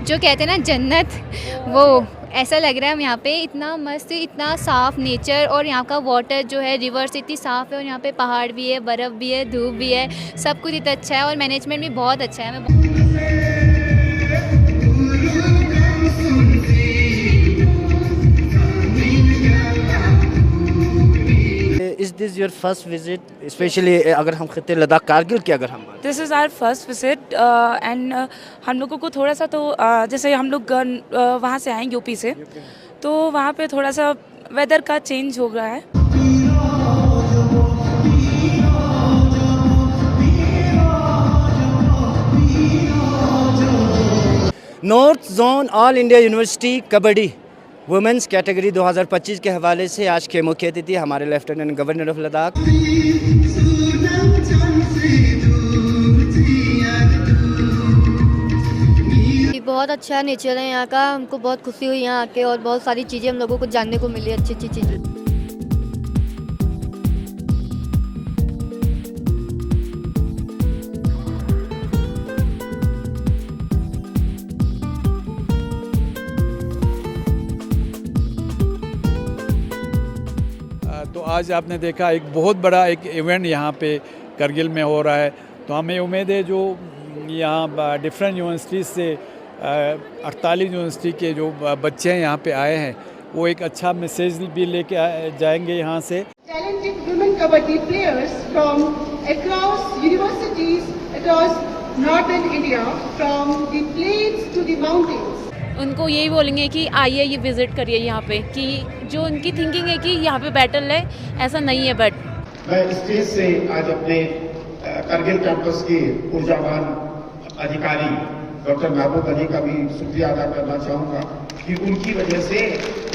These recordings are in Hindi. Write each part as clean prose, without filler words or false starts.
जो कहते हैं ना जन्नत, वो ऐसा लग रहा है। हम यहाँ पे इतना मस्त, इतना साफ़ नेचर, और यहाँ का वाटर जो है, रिवर्स इतनी साफ़ है, और यहाँ पे पहाड़ भी है, बर्फ़ भी है, धूप भी है, सब कुछ इतना अच्छा है, और मैनेजमेंट भी बहुत अच्छा है। Is this your first visit, especially अगर हम खत्ते लद्दाख कारगिल की अगर हम this is our first visit and हम लोगों को थोड़ा सा तो जैसे हम लोग वहाँ से आए यूपी से, तो वहाँ पे थोड़ा सा वेदर का चेंज हो रहा है। North zone all India university kabaddi women's category 2025 के हवाले से आज के मुख्य अतिथि हमारे लेफ्टिनेंट गवर्नर ऑफ लद्दाख। बहुत अच्छा नेचर है यहाँ का, हमको बहुत खुशी हुई यहाँ आके, और बहुत सारी चीज़ें हम लोगों को जानने को मिली, अच्छी अच्छी चीज़ें। तो आज आपने देखा एक बहुत बड़ा एक इवेंट यहाँ पे करगिल में हो रहा है, तो हमें उम्मीद है जो यहाँ डिफरेंट यूनिवर्सिटीज़ से 48 यूनिवर्सिटी के जो बच्चे हैं यहाँ पे आए हैं, वो एक अच्छा मैसेज भी लेके जाएंगे यहाँ से। Talented women kabaddi players from across universities across northern India, from the plains to the mountains. उनको यही बोलेंगे कि आइए, ये विज़िट करिए यहाँ पे, कि जो उनकी थिंकिंग है कि यहाँ पे बैटल है, ऐसा नहीं है। बट मैं स्टेज से आज अपने करगिल कैंपस के ऊर्जावान अधिकारी डॉक्टर महबूब अली का भी शुक्रिया अदा करना चाहूँगा कि उनकी वजह से,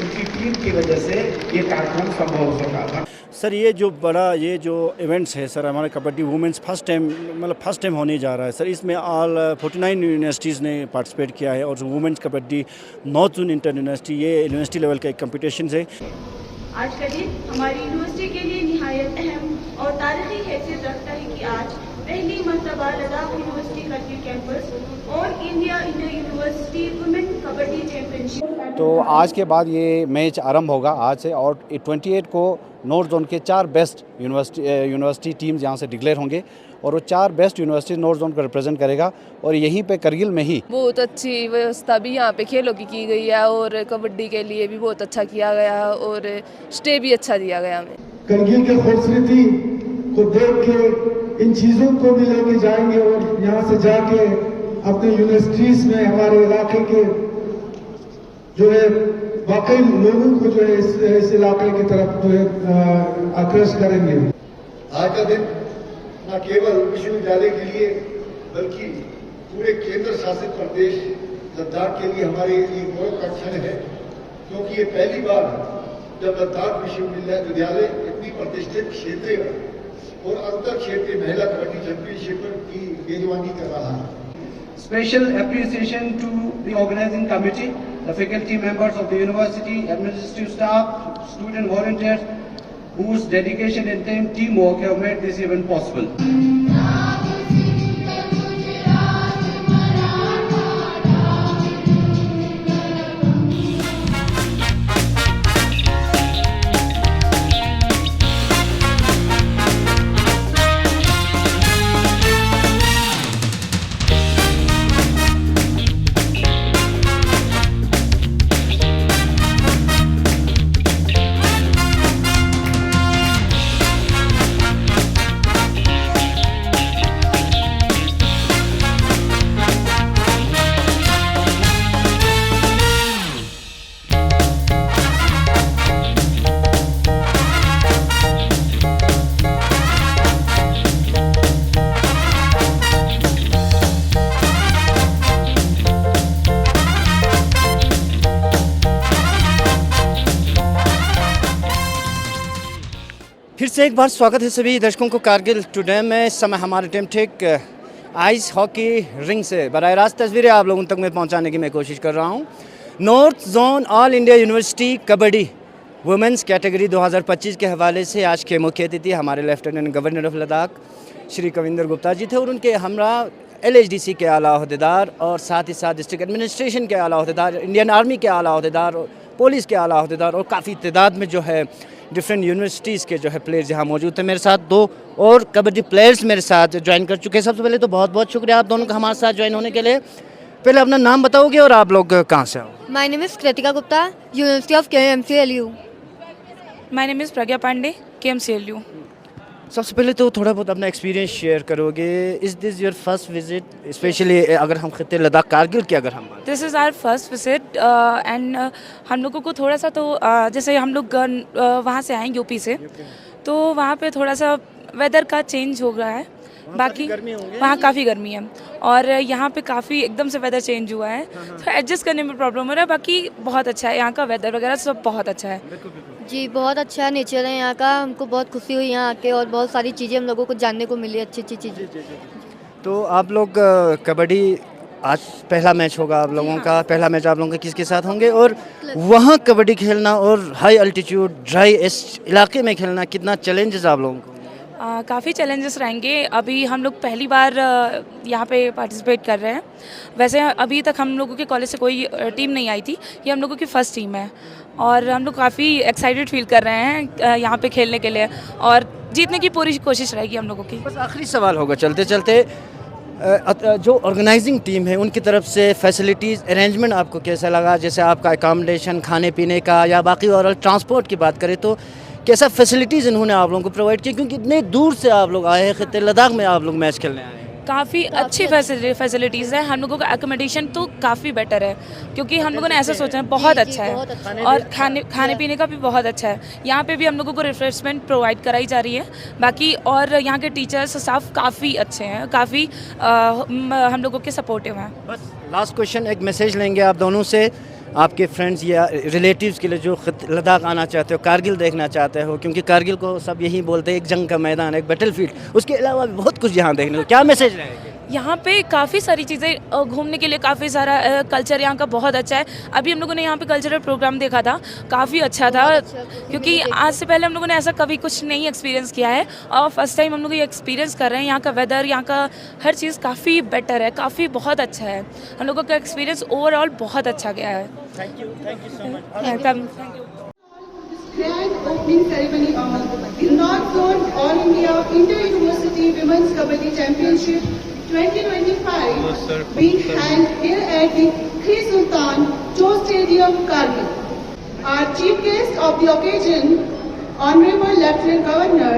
उनकी टीम की वजह से ये कार्यक्रम संभव हो सका। सर ये जो इवेंट्स है सर, हमारा कबड्डी वुमेंस फर्स्ट टाइम होने जा रहा है सर। इसमें ऑल 49 यूनिवर्सिटीज़ ने पार्टिसिपेट किया है, और जो women's kabaddi north zone inter university, ये यूनिवर्सिटी लेवल का एक कंपटीशन है। आज का दिन हमारी यूनिवर्सिटी के लिए निहायत अहम और तारीखी हैसियत रखता है कि आज पहली मरतबा लद्दाख यूनिवर्सिटी करगिल कैंपस और India inter university women kabaddi championship. तो आज के बाद ये मैच आरंभ होगा आज से, और 28 को नॉर्थ जोन के 4 बेस्ट यूनिवर्सिटी टीम्स यहाँ से डिक्लेयर होंगे, और वो 4 बेस्ट यूनिवर्सिटी नॉर्थ जोन को रिप्रेजेंट करेगा, और यहीं पे करगिल में ही बहुत अच्छी व्यवस्था भी यहाँ पे खेलों की गई है, और कबड्डी के लिए भी बहुत अच्छा किया गया है, और स्टे भी अच्छा दिया गया हमें। करगिल की खूबसूरती को देख के इन चीज़ों को भी लेके जाएंगे, और यहाँ से जाके अपने यूनिवर्सिटीज़ में हमारे इलाके के जो है वाकई लोगों को जो है इस इलाके की तरफ जो है आकर्षित करेंगे। आज का दिन न केवल विश्वविद्यालय के लिए बल्कि पूरे केंद्र शासित प्रदेश लद्दाख के लिए हमारे लिए गौरव का क्षण है, क्योंकि ये पहली बार जब लद्दाख विश्वविद्यालय इतनी प्रतिष्ठित क्षेत्रीय और अंतर क्षेत्रीय महिला कबड्डी चैंपियनशिप की मेजबानी कर रहा है। Special appreciation to the organizing committee, the faculty members of the university, administrative staff, student volunteers, whose dedication and teamwork have made this event possible. फिर से एक बार स्वागत है सभी दर्शकों को कारगिल टुडे में। इस समय हमारे टीम ठीक आइस हॉकी रिंग से बराह रास्त तस्वीरें आप लोगों तक में पहुंचाने की मैं कोशिश कर रहा हूं। North zone all India university kabaddi women's category 2025 के हवाले से आज के मुख्य अतिथि हमारे lieutenant governor of Ladakh Shri Kavinder Gupta ji थे, और उनके हमरा LHDC के आला अहदेदार और साथ ही साथ डिस्ट्रिक्ट एडमिनिस्ट्रेशन के आला अहदेदार, इंडियन आर्मी के आला अहदेदार, पुलिस के आला अहदेदार और काफ़ी तादाद में जो है डिफरेंट यूनिवर्सिटीज़ के जो है प्लेयर्स यहाँ मौजूद थे। मेरे साथ 2 और कबड्डी प्लेयर्स मेरे साथ ज्वाइन कर चुके हैं। सबसे पहले तो बहुत बहुत शुक्रिया आप दोनों का हमारे साथ ज्वाइन होने के लिए। पहले अपना नाम बताओगे और आप लोग कहाँ से हो? My name is Kritika Gupta, university of KMCLU। My name is Pragya Pandey, KMCLU। सबसे पहले तो थोड़ा बहुत अपना एक्सपीरियंस शेयर करोगे। Is this your first visit, specially अगर हम खित्ते लद्दाख कारगिल की अगर हम बात? This is our first visit and हम लोगों को थोड़ा सा तो जैसे हम लोग वहाँ से आए यूपी से, तो वहाँ पे थोड़ा सा वेदर का चेंज हो गया है। बाकी वहाँ काफ़ी गर्मी है और यहाँ पे काफ़ी एकदम से वेदर चेंज हुआ है, तो एडजस्ट करने में प्रॉब्लम हो रहा है। बाकी बहुत अच्छा है, यहाँ का वेदर वगैरह सब बहुत अच्छा है। जी बहुत अच्छा नेचर है यहाँ का, हमको बहुत खुशी हुई यहाँ आके और बहुत सारी चीज़ें हम लोगों को जानने को मिली, अच्छी अच्छी चीज़ें। तो आप लोग कबड्डी, आज पहला मैच होगा आप लोगों का, पहला मैच आप लोगों के किसके साथ होंगे और वहाँ कबड्डी खेलना और हाई अल्टीट्यूड ड्राई इलाके में खेलना कितना चैलेंजेस आप लोगों को? काफ़ी चैलेंजेस रहेंगे। अभी हम लोग पहली बार यहाँ पे पार्टिसिपेट कर रहे हैं। वैसे अभी तक हम लोगों के कॉलेज से कोई टीम नहीं आई थी, ये हम लोगों की फ़र्स्ट टीम है और हम लोग काफ़ी एक्साइटेड फील कर रहे हैं यहाँ पे खेलने के लिए और जीतने की पूरी कोशिश रहेगी हम लोगों की। बस आखिरी सवाल होगा चलते चलते, जो ऑर्गेनाइजिंग टीम है उनकी तरफ से फैसिलिटीज़ अरेंजमेंट आपको कैसा लगा? जैसे आपका अकामडेशन, खाने पीने का या बाकी और ट्रांसपोर्ट की बात करें तो कैसा फैसिलिटीज़ इन्होंने आप लोगों को प्रोवाइड की, क्योंकि इतने दूर से आप लोग आए हैं, खित्ते लद्दाख में आप लोग मैच खेलने आए हैं? काफ़ी अच्छी फैसिलिटीज़ है। हम लोगों का एकोमोडेशन तो काफ़ी बेटर है, क्योंकि हम लोगों ने ऐसा सोचा है बहुत अच्छा है और खाने पीने का भी बहुत अच्छा है। यहाँ पे भी हम लोगों को रिफ्रेशमेंट प्रोवाइड कराई जा रही है। बाकी और यहाँ के टीचर्स स्टाफ काफ़ी अच्छे हैं, काफ़ी हम लोगों के सपोर्टिव हैं। बस लास्ट क्वेश्चन, एक मैसेज लेंगे आप दोनों से आपके फ्रेंड्स या रिलेटिव्स के लिए जो लद्दाख आना चाहते हो, कारगिल देखना चाहते हो, क्योंकि कारगिल को सब यही बोलते हैं एक जंग का मैदान, एक बैटलफील्ड, उसके अलावा भी बहुत कुछ यहाँ देखने को, क्या मैसेज रहेगा? यहाँ पे काफ़ी सारी चीज़ें घूमने के लिए, काफ़ी सारा कल्चर यहाँ का बहुत अच्छा है। अभी हम लोगों ने यहाँ पे कल्चरल प्रोग्राम देखा था, काफ़ी अच्छा था, क्योंकि आज से पहले हम लोगों ने ऐसा कभी कुछ नहीं एक्सपीरियंस किया है और फर्स्ट टाइम हम लोग ये एक्सपीरियंस कर रहे हैं। यहाँ का वेदर, यहाँ का हर चीज़ काफ़ी बेटर है, काफ़ी बहुत अच्छा है। हम लोगों का एक्सपीरियंस ओवरऑल बहुत अच्छा गया है। Thank you so much. Welcome. Grand opening ceremony of the North Zone All India Inter-University Women's Kabaddi Championship 2025 being held here at the Khri Sultan Joe Stadium, Kargil. Our chief guest of the occasion, Honorable Lieutenant Governor,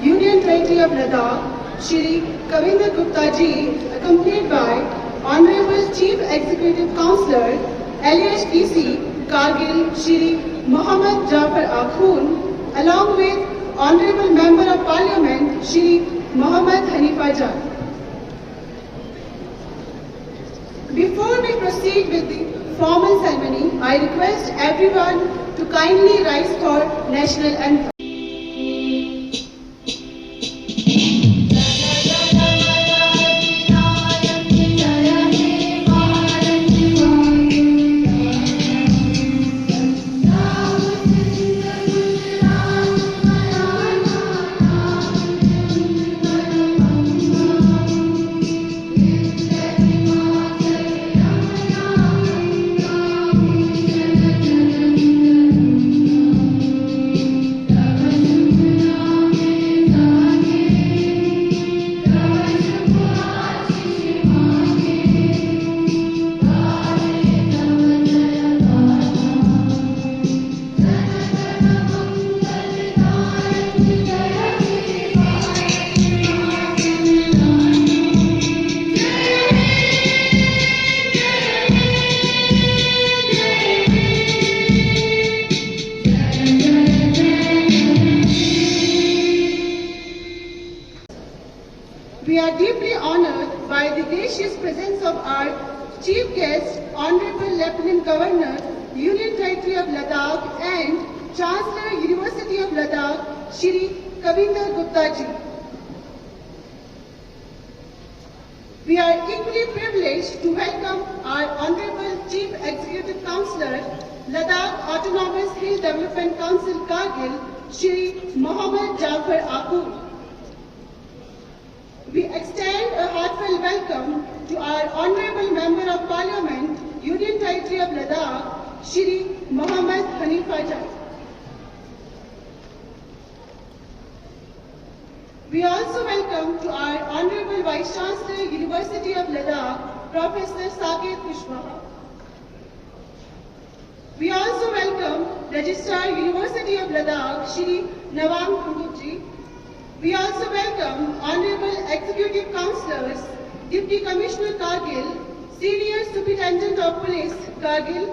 Union Territory of Ladakh, Shri Kavinder Gupta ji, accompanied by Honorable Chief Executive Councillor, LHDC, Kargil, Shri Mohammad Jafar Akhun, along with Honorable Member of Parliament, Shri Mohammad Hanifa Jan. Before we proceed with the formal ceremony, I request everyone to kindly rise for national anthem. We are deeply honored by the gracious presence of our chief guest, Honorable Lieutenant Governor, Union Territory of Ladakh and Chancellor, University of Ladakh, Shri Kavinder Gupta ji. We are equally privileged to welcome our Honorable Chief Executive Councillor, Ladakh Autonomous Hill Development Council, Kargil, Shri Mohammad Jafar Akhun. We extend a heartfelt welcome to our Honorable Member of Parliament, Union Territory of Ladakh, Shri Mohammad Hanifa Jai. We also welcome to our Honorable Vice Chancellor, University of Ladakh, Professor Saket Kushwaha. We also welcome Registrar, University of Ladakh, Shri Nawam Khundukji. We also welcome Honorable Executive Councillors, Deputy Commissioner Kargil, Senior Superintendent of Police Kargil,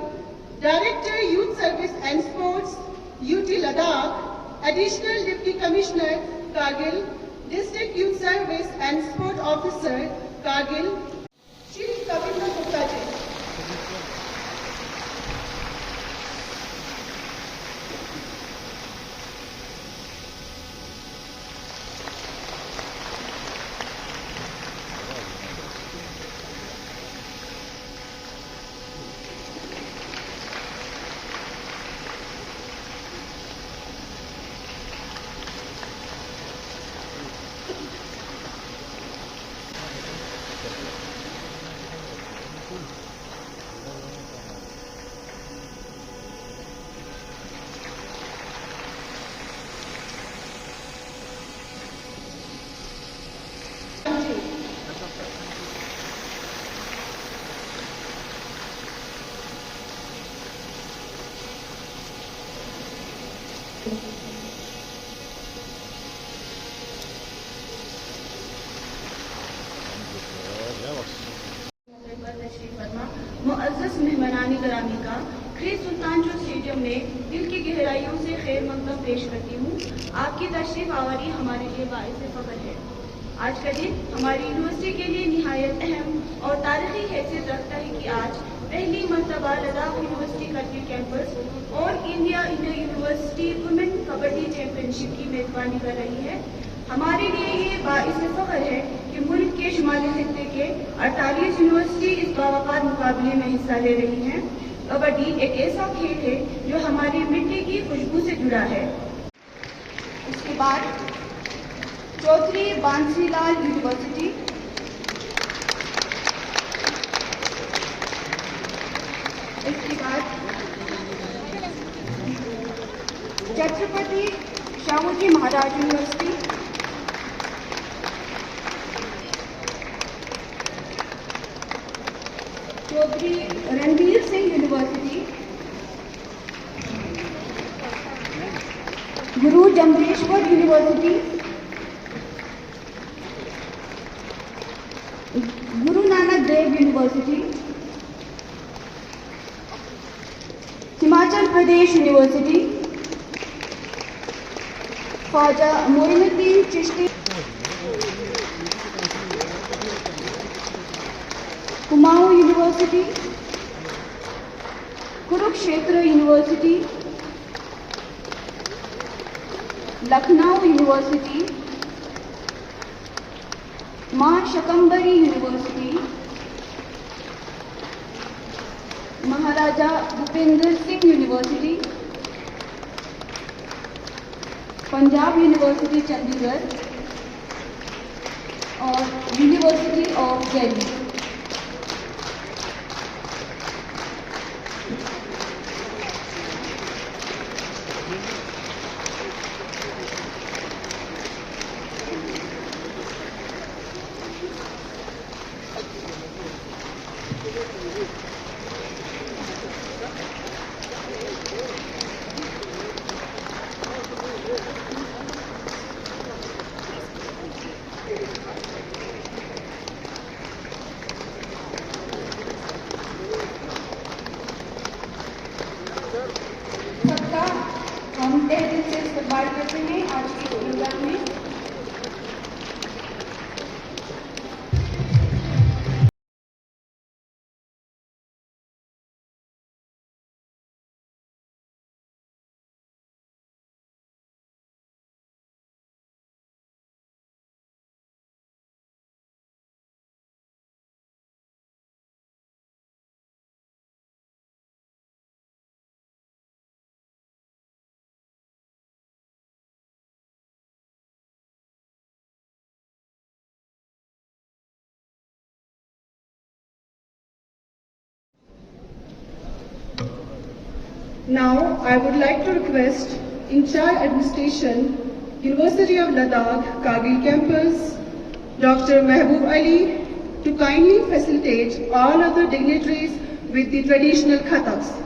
Director Youth Service and Sports, UT Ladakh, Additional Deputy Commissioner Kargil, District Youth Service and Sport Officer Kargil, Shri Kavindra Gupta ji. मुअज़्ज़ज़ मेहमानानी ग्रामी का ख्री सुल्तानपुर स्टेडियम में दिल की गहराइयों से खैर मकदम पेश करती हूँ। आपकी तशरीफ आवारी हमारे लिए बाइस फ़ख्र है। आज का दिन हमारी यूनिवर्सिटी के लिए निहायत अहम और तारीखी हैसियत रखता है कि आज पहली मरतबा लद्दाख यूनिवर्सिटी करगिल कैंपस और India inter university women kabaddi championship की मेजबानी कर रही है। हमारे लिए ये बाइस फ़ख्र है कि मुल्क के शुमाली खित्ते के 48 यूनिवर्सिटी इस बावक़ार मुकाबले में हिस्सा ले रही हैं। कबड्डी एक ऐसा खेल है जो हमारी मिट्टी की खुशबू से जुड़ा है। इसके बाद चौधरी बांसीलाल यूनिवर्सिटी, इसके बाद Chhatrapati Shahuji Maharaj university, Chaudhary Ranbir Singh university, Guru Jambheshwar university, Guru Nanak Dev university, Himachal Pradesh university, Khwaja Moinuddin Chishti, Kumaun university, Kurukshetra university, Lucknow university, Maa Shakambhari university, Maharaja Bhupendra Singh university, Punjab university Chandigarh और यूनिवर्सिटी ऑफ दिल्ली। सबका हम तहे दिल से इस्तकबाल करते हैं आज के प्रोग्राम में। Now, I would like to request in charge administration, University of Ladakh, Kargil campus, Dr. Mehboob Ali, to kindly facilitate all other dignitaries with the traditional khataks.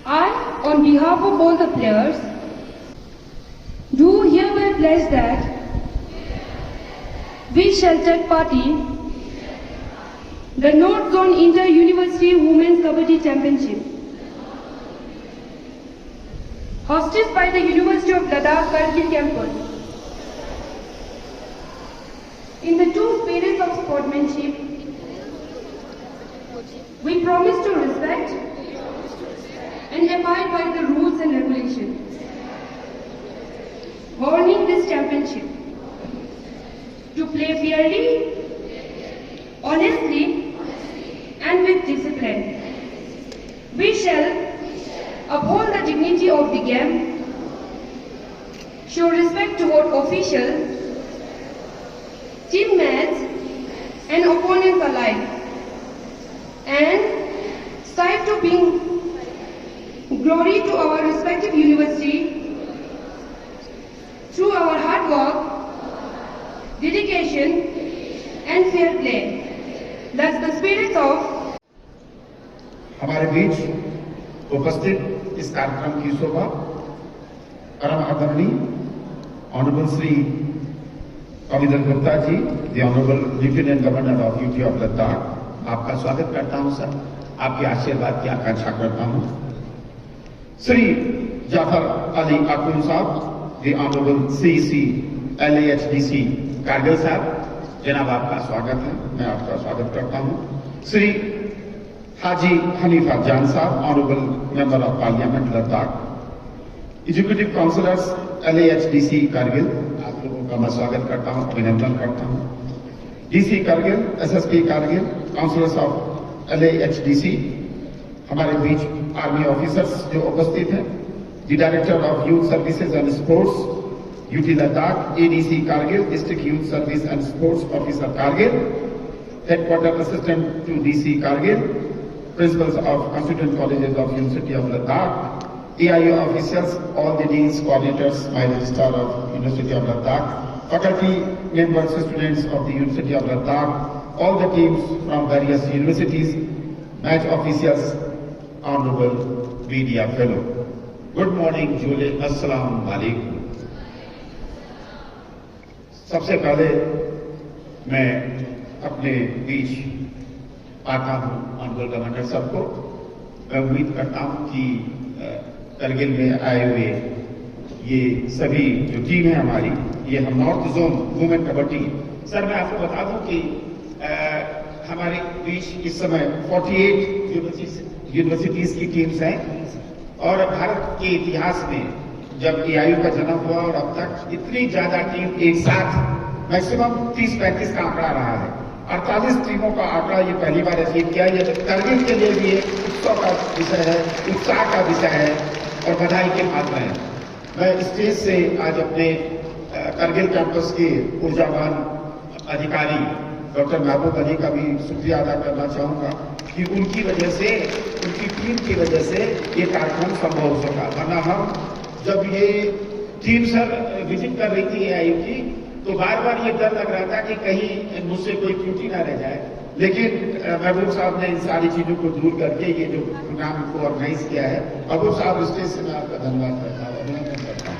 I, on behalf of all the players, do hereby pledge that we shall take part in the North Zone Inter-University Women's Kabaddi Championship, hosted by the University of Ladakh Kargil campus. In the true spirit of sportsmanship, we promise to respect and abide by the rules and regulations governing this championship, to play fairly, honestly, and with discipline. We shall uphold the dignity of the game, show respect toward officials, teammates, and opponents alike, and strive to bring glory to our respective university through our hard work, dedication, and fair play. That's the spirit of हमारे बीच उपस्थित इस कार्यक्रम की शोभा परम आदरणीय honourable Shri Kavinder Gupta ji, the honourable lieutenant governor of UT of Ladakh, आपका स्वागत करता हूं सर, आपके आशीर्वाद की आकांक्षा करता हूं। श्री जाफर अली अकुन साहब, the honourable CC LAHDC Kargil साहब, जनाब आपका स्वागत है, मैं आपका स्वागत करता हूं। श्री हाजी हनीफा जान साहब, honourable member of parliament Ladakh, executive councillors LAHDC Kargil, आप लोगों का मैं स्वागत करता हूं, अभिनंदन करता हूं। DC Kargil, SSP Kargil, councillors of LAHDC, हमारे बीच आर्मी ऑफिसर्स जो उपस्थित हैं, the director of youth services and sports UT Ladakh, ADC Kargil, district youth service and sports officer Kargil, headquarter assistant to DC Kargil, principals of constituent colleges of University of Ladakh, AIO officials, all the deans, coordinators, my registrar of University of Ladakh, faculty members, students of the University of Ladakh, all the teams from various universities, match officials, honorable media fellow. Good morning, Julie. Assalamu alaikum. सबसे पहले मैं अपने बीच आता हूं ऑनरेबल गवर्नर साहब को। मैं उम्मीद करता हूं कि करगिल में आए हुए ये सभी जो टीम है हमारी, ये हम north zone women kabaddi, sir मैं आपको बता दूं कि हमारे बीच इस समय 48 यूनिवर्सिटीज की टीम्स हैं और भारत के इतिहास में जब AIU का जन्म हुआ और अब तक इतनी ज्यादा टीम एक साथ मैक्सिमम 30-35 का आंकड़ा रहा है। 48 टीमों का आंकड़ा ये पहली बार अचीव किया। ये करगिल के लिए भी एक उत्सव का विषय है, उत्साह का विषय है और बधाई के पात्र है। मैं स्टेज से आज अपने करगिल कैंपस के ऊर्जावान अधिकारी डॉक्टर महबूब अली का भी शुक्रिया अदा करना चाहूँगा कि उनकी वजह से, उनकी टीम की वजह से ये कार्यक्रम संभव हो सका। वरना हम जब ये टीम सर विजिट कर रही थी AIU की, तो बार बार ये डर लग रहा था कि कहीं मुझसे कोई त्रुटि ना रह जाए, लेकिन महबूब साहब ने इन सारी चीजों को दूर करके ये जो प्रोग्राम को ऑर्गेनाइज किया है, महबूब साहब स्टेज से मैं आपका धन्यवाद करता हूँ, अभिनंदन करता हूँ।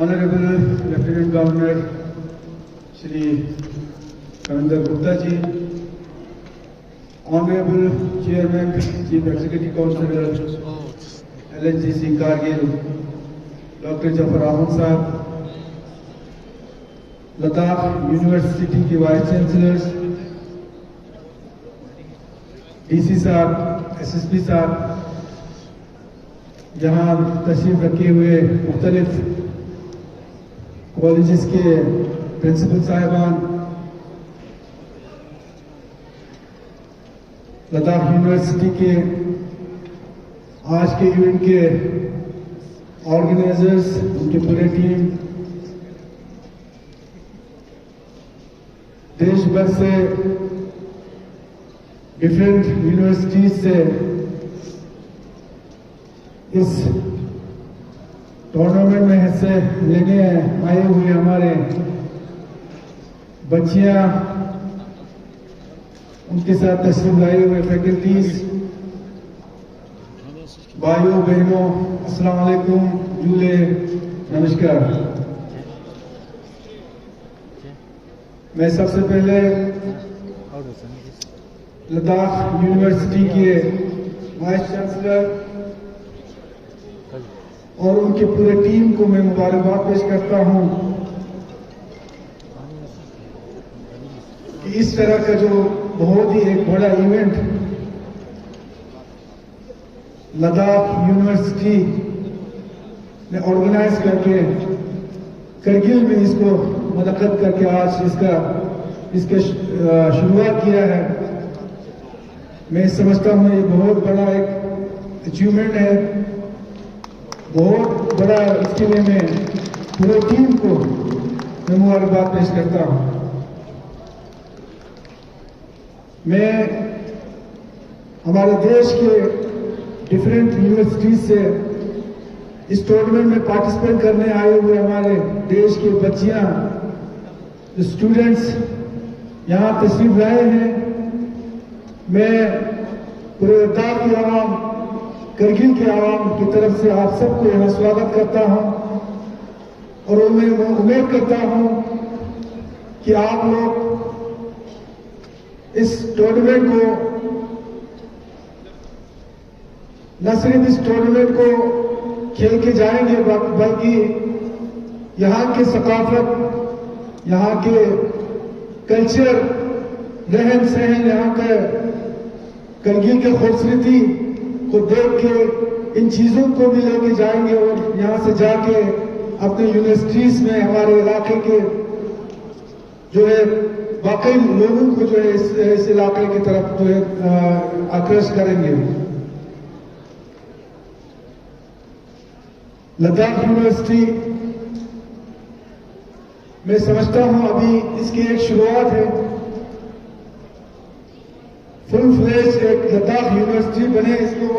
Honourable lieutenant governor Shri Kavinder Gupta ji, honourable chairman chief executive councillor LNGC Kargil doctor Zafar Ahmad sahab, Ladakh university के vice chancellors, DC sahab, SSP साहब, यहाँ तशरीफ रखे हुए मुख्तलिफ कॉलेजेस के प्रिंसिपल साहिबान, लद्दाख यूनिवर्सिटी के आज के इवेंट के ऑर्गेनाइजर्स, उनकी पूरी टीम, देश भर से डिफरेंट यूनिवर्सिटीज से इस टूर्नामेंट में हिस्से लेने आए हुए हमारे बच्चियां, उनके साथ तशरीफ लाए हुए फैकल्टीज, भाइयों बहनों, अस्सलाम वालेकुम, जूले, नमस्कार। मैं सबसे पहले लद्दाख यूनिवर्सिटी के वाइस चांसलर और उनकी पूरी टीम को मैं मुबारकबाद पेश करता हूं कि इस तरह का जो बहुत ही एक बड़ा इवेंट लद्दाख यूनिवर्सिटी ने ऑर्गेनाइज करके करगिल में इसको मुनक्कद करके आज इसका शुरुआत किया है। मैं समझता हूं ये बहुत बड़ा एक अचीवमेंट है, बहुत बड़ा। इसके लिए मैं पूरी टीम को मैं मुबारकबाद पेश करता हूं। मैं हमारे देश के डिफरेंट यूनिवर्सिटीज से इस टूर्नामेंट में पार्टिसिपेट करने आए हुए हमारे देश के बच्चियां, स्टूडेंट्स यहाँ तशरीफ लाए हैं, मैं पूरे लद्दाख की आवाम, करगिल के आवाम की तरफ से आप सबको यहाँ स्वागत करता हूँ और मैं उम्मीद करता हूँ कि आप लोग इस टूर्नामेंट को, न सिर्फ इस टूर्नामेंट को खेल के जाएंगे बल्कि यहाँ के सकाफत, यहाँ के कल्चर, रहन सहन, यहाँ के करगिल के खूबसूरती को देख के इन चीज़ों को भी लेके जाएंगे और यहाँ से जाके अपने यूनिवर्सिटीज़ में हमारे इलाके के जो है वाकई लोगों को जो है इस इलाके की तरफ जो है आकर्षित करेंगे। लद्दाख यूनिवर्सिटी मैं समझता हूं अभी इसकी एक शुरुआत है। फुल फ्लेज एक लद्दाख यूनिवर्सिटी बने, इसको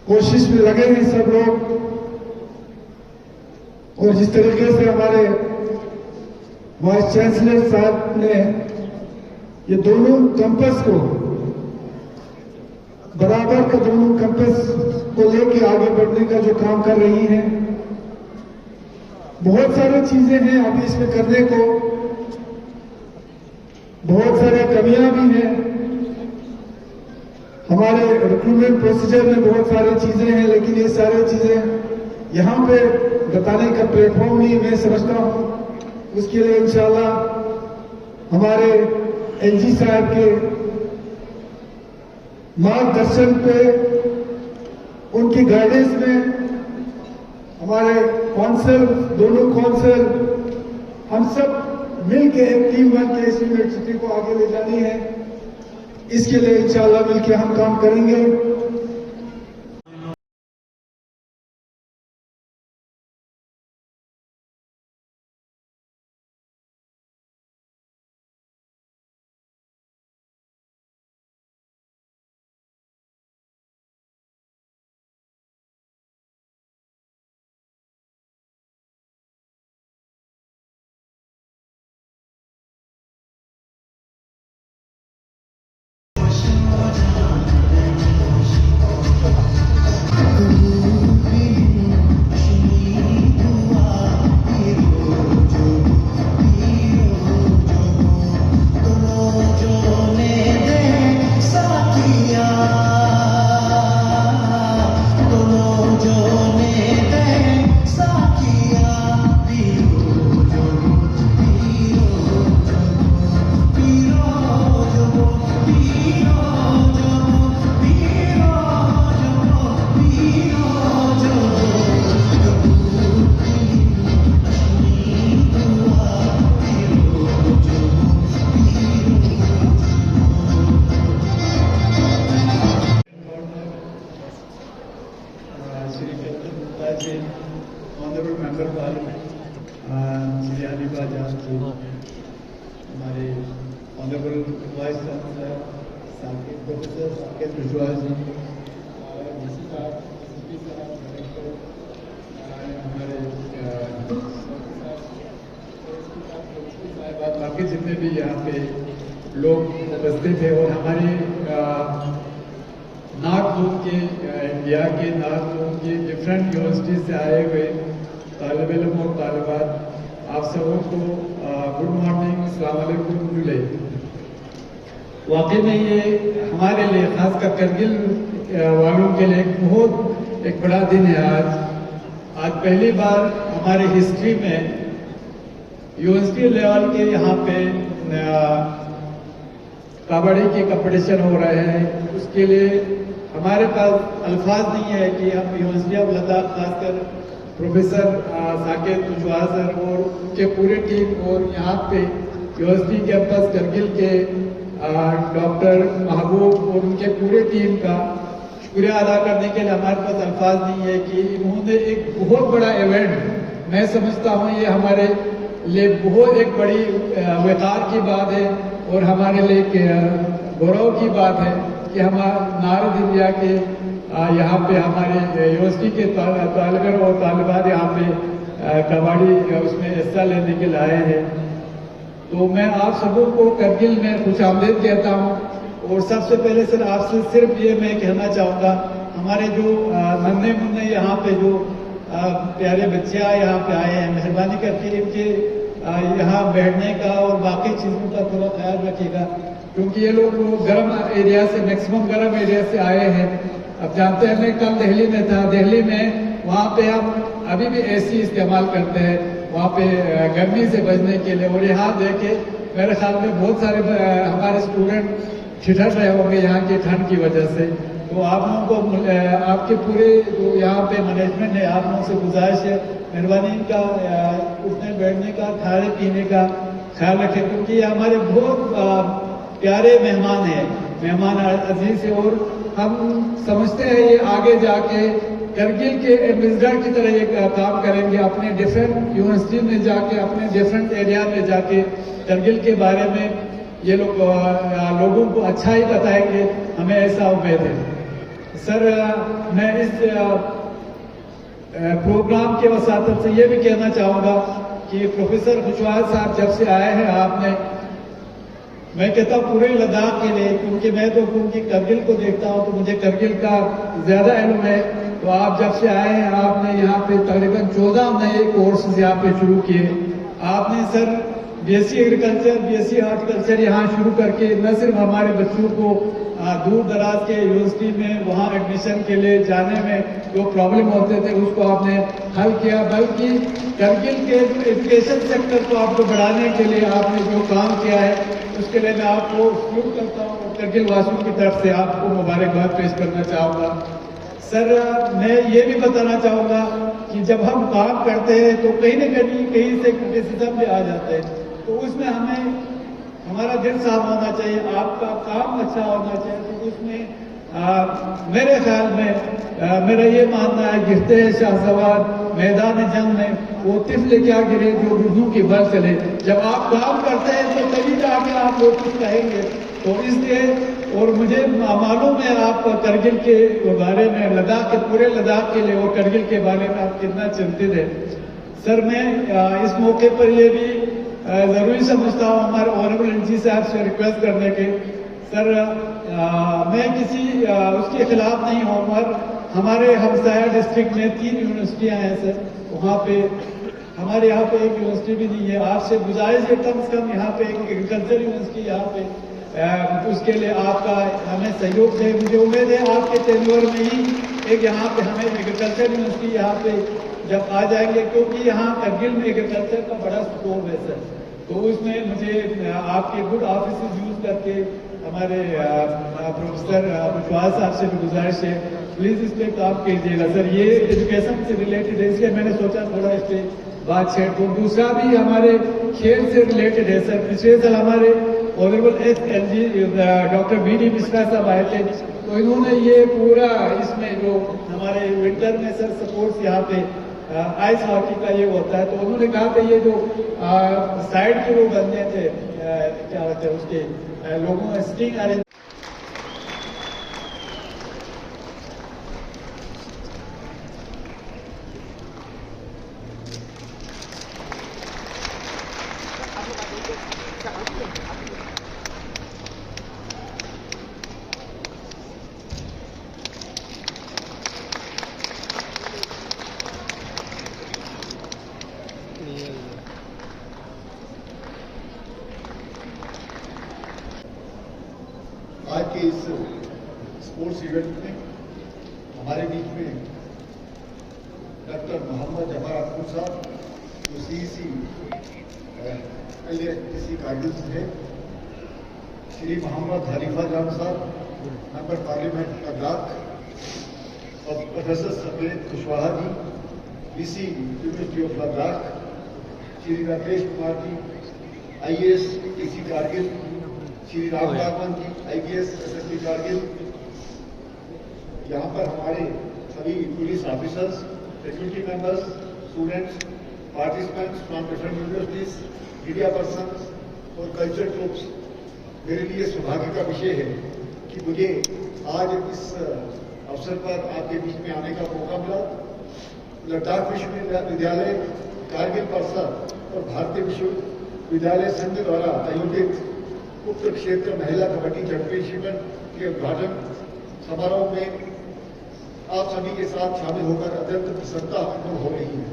कोशिश में लगे हैं सब लोग। और जिस तरीके से हमारे वाइस चांसलर साहब ने ये दोनों कैंपस को बराबर का, दोनों कैंपस को लेके आगे बढ़ने का जो काम कर रही हैं, बहुत सारी चीजें हैं अभी इसमें करने को, बहुत सारी कमियां भी हैं। हमारे रिक्रूटमेंट प्रोसीजर में बहुत सारी चीजें हैं, लेकिन ये सारी चीजें यहाँ पे बताने का प्लेटफॉर्म नहीं मैं समझता हूँ। उसके लिए इंशाल्लाह हमारे एलजी साहब के मार्गदर्शन पे, उनकी गाइडेंस में हमारे कौंसिल, दोनों कौंसिल, हम सब मिलके एक टीम बन के इस यूनिवर्सिटी को आगे ले जानी है। इसके लिए इंशाल्लाह मिलके हम काम करेंगे। Honourable member parliament Shri Hanifa Jan ji, हमारे honourable vice chancellor professor Saket Kushwaha ji, हमारे बाकी जितने भी यहाँ पे लोग उपस्थित हैं और हमारे नॉर्थ जोन के, इंडिया के नॉर्थ जोन के डिफरेंट यूनिवर्सिटी से आए हुए तालिब इल्म और तालिबात, आप सबों को गुड मॉर्निंग, अस्सलाम वालेकुम। वाकई में ये हमारे लिए, खासकर करगिल वालों के लिए एक बड़ा दिन है। आज पहली बार हमारे हिस्ट्री में यूनिवर्सिटी लेवल के यहाँ पे कबड्डी के कंपटीशन हो रहे हैं। उसके लिए हमारे पास अल्फाज नहीं है कि हम यूनिवर्सिटी ऑफ लद्दाख, खासकर प्रोफेसर साकेत कुशवाहा सर और उनके पूरे टीम और यहाँ पे यूनिवर्सिटी कैंपस करगिल के डॉक्टर महबूब और उनके पूरे टीम का शुक्रिया अदा करने के लिए हमारे पास अल्फाज नहीं है कि इन्होंने एक बहुत बड़ा इवेंट, मैं समझता हूँ ये हमारे लिए बहुत एक बड़ी वक़ार की बात है और हमारे लिए गौरव की बात है कि हम नारद इंडिया के यहाँ पे हमारे यूनिवर्सिटी के तालिब और तालिबात यहाँ पे कबड्डी उसमें हिस्सा लेने के लिए आए हैं। तो मैं आप सबों को करगिल में खुशामदीद कहता हूँ और सबसे पहले सर आपसे सिर्फ ये मैं कहना चाहूँगा, हमारे जो नन्हे मुन्ने यहाँ पे जो प्यारे बच्चे यहाँ पे आए हैं, मेहरबानी करके इनके यहाँ बैठने का और बाकी चीज़ों का थोड़ा ख्याल रखिएगा, क्योंकि ये लोग गर्म एरिया से, मैक्सिमम गर्म एरिया से आए हैं। अब जानते हैं, मैं कल दिल्ली में था, दिल्ली में वहाँ पे हम अभी भी एसी इस्तेमाल करते हैं वहाँ पे गर्मी से बचने के लिए, और यहाँ देखे मेरे ख्याल में बहुत सारे हमारे स्टूडेंट ठिठर रहे होंगे यहाँ की ठंड की वजह से। तो आप लोगों को आपके पूरे जो यहाँ पे मैनेजमेंट है, आप लोगों से गुजारिश है, मेहरबानी इनका उठने बैठने का, खाने पीने का ख्याल रखें, क्योंकि हमारे बहुत प्यारे मेहमान हैं, मेहमान अजीज है, और हम समझते हैं ये आगे जाके करगिल के एम्बेसडर की तरह ये काम करेंगे, अपने डिफरेंट यूनिवर्सिटी में जाके, अपने डिफरेंट एरिया में जाके करगिल के बारे में ये लोग लोगों को अच्छा ही बताएंगे, हमें ऐसा उम्मीद है। सर मैं इस प्रोग्राम के वसातत से ये भी कहना चाहूँगा कि प्रोफेसर खुशवाहा साहब जब से आए हैं आपने, मैं कहता हूँ पूरे लद्दाख के लिए, क्योंकि मैं तो उनकी करगिल को देखता हूँ तो मुझे करगिल का ज़्यादा इल्म है, तो आप जब से आए हैं आपने यहाँ पे तकरीबन 14 नए कोर्सेज यहाँ पे शुरू किए। आपने sir BSc agriculture, BSc horticulture यहाँ शुरू करके न सिर्फ हमारे बच्चों को दूर दराज के यूनिवर्सिटी में वहाँ एडमिशन के लिए जाने में जो प्रॉब्लम होते थे उसको आपने हल किया, बल्कि करगिल के एजुकेशन सेक्टर को आपको बढ़ाने के लिए आपने जो काम किया है उसके लिए मैं आपको सल्यूट करता हूँ और करगिल वासियों की तरफ से आपको मुबारकबाद पेश करना चाहूँगा। सर मैं ये भी बताना चाहूँगा कि जब हम काम करते हैं तो कहीं न कहीं से क्रिटिसिज्म भी आ जाते हैं, तो उसमें हमें हमारा दिल साफ होना चाहिए, आपका काम अच्छा होना चाहिए। तो उसमें मेरे ख्याल में मेरा ये मानना है, गिरते हैं शाहसवार मैदान जंग में वो तिफल क्या गिरे जो गुर्दों की बल चले। जब आप काम करते हैं तो तभी जाके आप लोग कुछ कहेंगे। तो इसलिए, और मुझे मालूम है आप करगिल के बारे में, लद्दाख के पूरे लद्दाख के लिए और करगिल के बारे में आप कितना चिंतित है। सर मैं इस मौके पर ये भी ज़रूरी समझता हूँ हमारे ऑनरेबल एनजी साहब से रिक्वेस्ट करने के, सर मैं किसी उसके खिलाफ नहीं हूँ, मगर हमारे हमसाया डिस्ट्रिक्ट में 3 यूनिवर्सिटियाँ हैं सर, वहाँ पे हमारे यहाँ पे एक यूनिवर्सिटी भी नहीं है। आपसे गुजारिश है कम से कम यहाँ पे एक एग्रीकल्चर यूनिवर्सिटी यहाँ पे, उसके लिए आपका हमें सहयोग है। मुझे उम्मीद है आपके टेन्योर में ही एक यहाँ पे हमें एग्रीकल्चर यूनिवर्सिटी यहाँ पे जब आ जाएंगे, क्योंकि यहाँ करगिल में एग्रीकल्चर का बड़ा स्कोप है सर। तो उसमें मुझे आपके गुड ऑफिस यूज करके हमारे प्रोफेसर खुशवाहा साहब से भी गुजारिश है, प्लीज़ इस पर काम कीजिएगा सर। ये एजुकेशन से रिलेटेड है, इसलिए मैंने सोचा थोड़ा इस पर बात छेड़ दूँ। दूसरा भी हमारे खेल से रिलेटेड है सर। पिछले साल हमारे honourable SLG. Doctor BD. Mishra sahab आए थे, तो इन्होंने ये पूरा इसमें जो हमारे विंटर में सर स्पोर्ट्स यहाँ पे आइस हॉकी का ये होता है, तो उन्होंने कहा कि ये जो साइड के वो बनने थे क्या होते हैं उसके लोगों ने स्टिंग अरेंज आज के इस स्पोर्ट्स इवेंट में हमारे बीच में डॉक्टर मोहम्मद जफर अकबर साहब, जो सीईसी किसी कार्गिल से है, श्री मोहम्मद हरीफा जान साहब, मेंबर पार्लियामेंट लद्दाख, और प्रोफेसर सफेद Kushwaha ji, VC university of Ladakh, Shri Rakesh Kumar ji, IAS TC Kargil, Shri Ram Raghavan ji, IPS SSP Kargil, यहाँ पर हमारे सभी police officers, faculty members, students, participants from different universities, media persons और कल्चर ग्रुप्स। मेरे लिए सौभाग्य का विषय है कि मुझे आज इस अवसर पर आपके बीच में आने का मौका मिला। लद्दाख विश्वविद्यालय, कारगिल परिषद और भारतीय विश्वविद्यालय संघ द्वारा आयोजित उत्तर क्षेत्र महिला कबड्डी चैंपियनशिप के उद्घाटन समारोह में आप सभी के साथ शामिल होकर अत्यंत प्रसन्नता अनुभव हो रही है।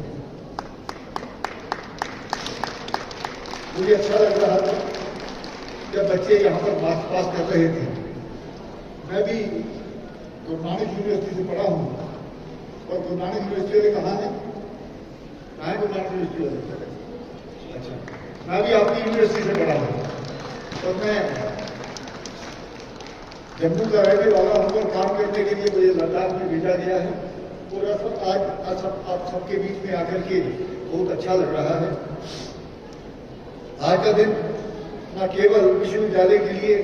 मुझे अच्छा लग रहा था जब बच्चे यहाँ पर मार्च पास कर रहे थे। मैं भी गुरु नानक यूनिवर्सिटी से पढ़ा हूँ और गुरु नानक यूनिवर्सिटी वाले कहाँ है? गुरु नानक यूनिवर्सिटी वाले? अच्छा, मैं भी आपकी यूनिवर्सिटी से पढ़ा हूँ और मैं जम्मू का रहने वाला हूँ और काम करने के लिए मुझे लद्दाख में भेजा गया है और आज आप सबके बीच में आकर के बहुत अच्छा लग रहा है। आज का दिन न केवल विश्वविद्यालय के लिए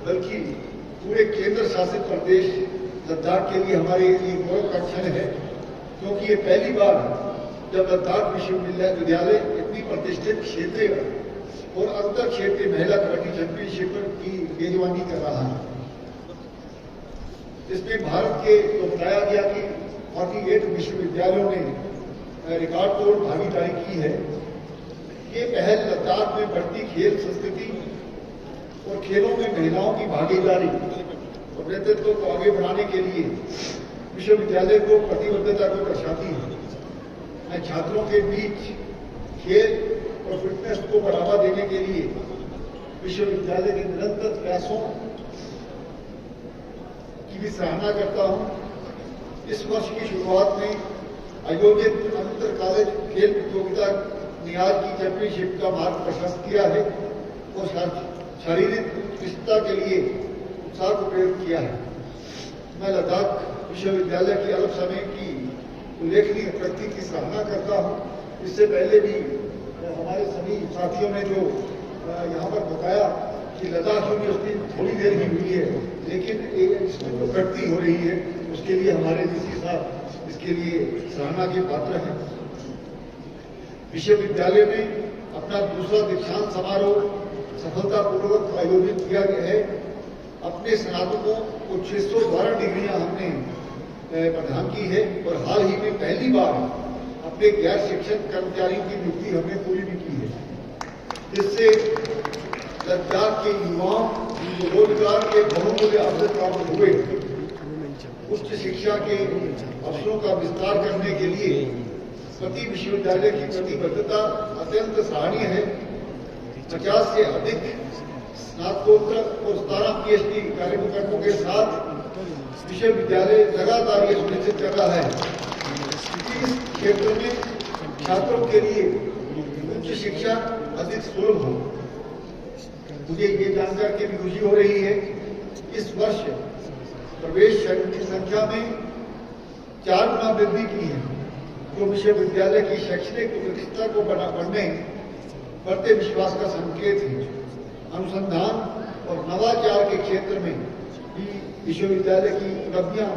बल्कि पूरे केंद्र शासित प्रदेश लद्दाख के लिए हमारे लिए गौरव का क्षण है, क्योंकि ये पहली बार जब लद्दाख विश्वविद्यालय इतनी प्रतिष्ठित क्षेत्रीय और अंतर क्षेत्रीय महिला कबड्डी चैंपियनशिप की मेजबानी कर रहा है। इसमें भारत के तो बताया गया कि 48 विश्वविद्यालयों ने रिकॉर्ड तोड़ भागीदारी की है। ये पहल लद्दाख में बढ़ती खेल संस्कृति और खेलों में महिलाओं की भागीदारी और नेतृत्व को आगे बढ़ाने के लिए विश्वविद्यालय को प्रतिबद्धता को दर्शाती है। मैं छात्रों के बीच खेल और फिटनेस को बढ़ावा देने के लिए विश्वविद्यालय के निरंतर प्रयासों की भी सराहना करता हूं। इस वर्ष की शुरुआत में आयोजित अंतर कॉलेज खेल प्रतियोगिता ने आज की चैंपियनशिप का मार्ग प्रशस्त किया है और शारीरिक उत्कृष्टता के लिए उत्साह को प्रेरित किया है। मैं लद्दाख विश्वविद्यालय की अल्प समय की उल्लेखनीय प्रगति की सराहना करता हूं। इससे पहले भी हमारे सभी साथियों ने जो यहाँ पर बताया कि लद्दाख यूनिवर्सिटी थोड़ी देर ही हुई है, लेकिन इसमें जो प्रगति हो रही है उसके लिए हमारे डीसी साहब इसके लिए सराहना के पात्र हैं। विश्वविद्यालय में अपना दूसरा दीक्षांत समारोह सफलतापूर्वक आयोजित किया गया है। अपने स्नातकों को 612 डिग्रियां हमने प्रदान की है और हाल ही में पहली बार अपने गैर शिक्षक कर्मचारियों की नियुक्ति हमने पूरी भी की है, जिससे लद्दाख के युवाओं को रोजगार के बहुमूल्य अवसर प्राप्त हुए। उच्च शिक्षा के अवसरों का विस्तार करने के लिए प्रति विश्वविद्यालय की प्रतिबद्धता अत्यंत सराहनीय है। 50 से अधिक स्नातकोत्तर और 17 PhD कार्यक्रमों के साथ विश्वविद्यालय लगातार ये सुनिश्चित कर रहा है कि इस क्षेत्र में छात्रों के लिए उच्च शिक्षा अधिक सुलभ हो। मुझे ये जानकर के भी खुशी हो रही है इस वर्ष प्रवेश की संख्या में 4 गुना वृद्धि की है, जो विश्वविद्यालय की शैक्षणिक उत्कृष्टता को बढ़ते विश्वास का संकेत है। अनुसंधान और नवाचार के क्षेत्र में भी विश्वविद्यालय की उपलब्धियां